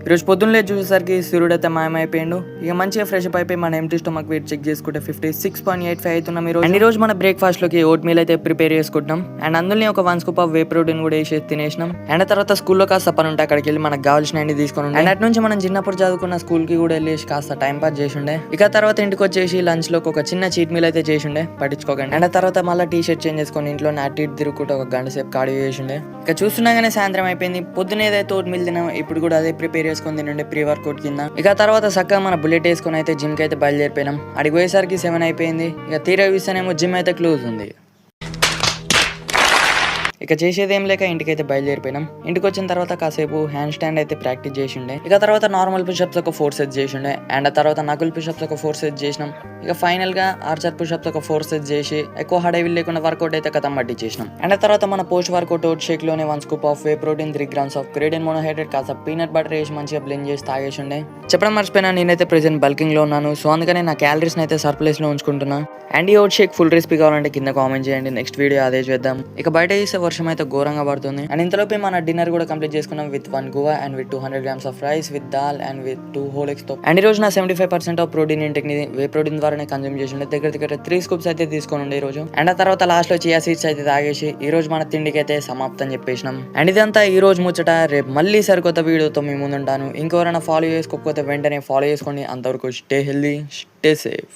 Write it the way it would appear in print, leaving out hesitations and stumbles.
ఈరోజు పొద్దున్నే చూసేసరికి సూర్యుడు అయితే మాయమైపోయిండు. ఇక మంచిగా ఫ్రెష్ అప్ అయిపోయి మన ఎంటీ స్టమక్ వెయిట్ చెక్ చేసుకుంటే 56.85 అవుతున్నాం ఈ రోజు మన బ్రేక్ఫాస్ట్ లోకి ఓట్ మీల్ అయితే ప్రిపేర్ చేసుకుంటున్నాం. అండ్ అందులో ఒక 1 స్కూప్ ఆఫ్ వే ప్రోటీన్ కూడా వేసి తినేసినాం. అండ్ తర్వాత స్కూల్లో కాస్త పని ఉంటే అక్కడికి వెళ్ళి మనకు కావాల్సిన అన్ని తీసుకుని అండ్ అటు నుంచి మనం చిన్నప్పుడు చదువుకున్న స్కూల్ కి కూడా వెళ్ళేసి కాస్త టైం పాస్ చేసిండే. ఇక తర్వాత ఇంటికి వచ్చేసి లంచ్ లో ఒక చిన్న చీట్ మీల్ అయితే చేసిండే, పట్టించుకోకండి. అండ్ తర్వాత మళ్ళీ టీ షర్ట్ చేంజ్ చేసుకొని ఇంట్లో అటు ఇటు తిరుగుకుంటూ ఒక గంట సేపు కార్డియో చేసిండే. ఇక చూస్తున్నాగానే సాయంత్రం అయిపోయింది. పొద్దున ఏదైతే ఓట్ మీల్ తిన్నాం ఇప్పుడు కూడా అదే ప్రిపేర్ చేసుకొని తినండి ప్రీ వర్కౌట్ కింద. ఇక తర్వాత చక్కగా మన బుల్లెట్ వేసుకొని అయితే జిమ్ కి అయితే బయలుదేరిపోయినాం. అడిగి పోయేసరికి 7 అయిపోయింది. ఇక తీరా చూస్తేనేమో జిమ్ అయితే క్లోజ్ ఉంది. ఇక చేసేది ఏం లేక ఇంటికైతే బయలుదేరిపోయినాం. ఇంటికి వచ్చిన తర్వాత కాసేపు హ్యాండ్ స్టాండ్ అయితే ప్రాక్టీస్ చేసిండే. ఇక తర్వాత నార్మల్ పుషప్స్ ఒక 4 సెట్స్ చేసిండే. అండ్ తర్వాత నకుల్ పుషప్స్ ఒక 4 సెట్స్ చేసినాం. ఇక ఫైనల్ గా ఆర్చర్ పుషప్స్ ఒక 4 సెట్స్ చేసి ఎక్కువ హడావిడి లేకుండా వర్కౌట్ అయితే కథం పట్టి చేసినాం. అండ్ తర్వాత మన పోస్ట్ వర్కౌట్ ఓట్ షేక్ లోనే 1 scoop of whey protein, 3 grams of creatine monohydrate కాస్త పీనట్ బటర్ వేసి మంచిగా బ్లెండ్ చేసి తాగేసిండే. చెప్పడం మర్చిపోయినా, నేనైతే ప్రెసెంట్ బల్కింగ్ లో ఉన్నాను. సో అందుకనే నా క్యాలరీస్ అయితే సర్ప్లస్ లో ఉంచుకుంటున్నా. అండ్ ఈ ఓట్ షేక్ ఫుల్ రెసిపీ కావాలంటే కింద కామెంట్ చేయండి. నెక్స్ట్ వీడియో అదే చేద్దాం. ఇక బయట చేసే వర్షం అయితే ఘోరంగా పడుతుంది. అండ్ ఇంతలోపే మన డిన్నర్ కూడా కంప్లీట్ చేసుకున్నాం with 1 guava and with 200 grams of rice with dal and with 2 whole eggs తో. అండ్ ఈ రోజు నా 75% ఆఫ్ ప్రోటీన్ ఇంటెక్ ని వే ప్రోటీన్ ద్వారానే కన్జ్యూమ్ చేసి ఉండే. దగ్గర 3 స్కూప్స్ అయితే తీసుకొని ఉండే ఈ రోజు. అండ్ ఆ తర్వాత లాస్ట్ లో చియా సీడ్స్ అయితే తాగేసి ఈ రోజు మన తిండికి అయితే సమాప్తం చెప్పేసినాం. అండ్ ఇదంతా ఈ రోజు ముచ్చట. రేపు మళ్ళీ సరికొత్త వీడియోతో మీ ముందుంటాను. ఇంకెవరైనా ఫాలో చేసుకోకపోతే వెంటనే ఫాలో చేసుకోండి. అంతవరకు స్టే హెల్దీ, స్టే సేఫ్.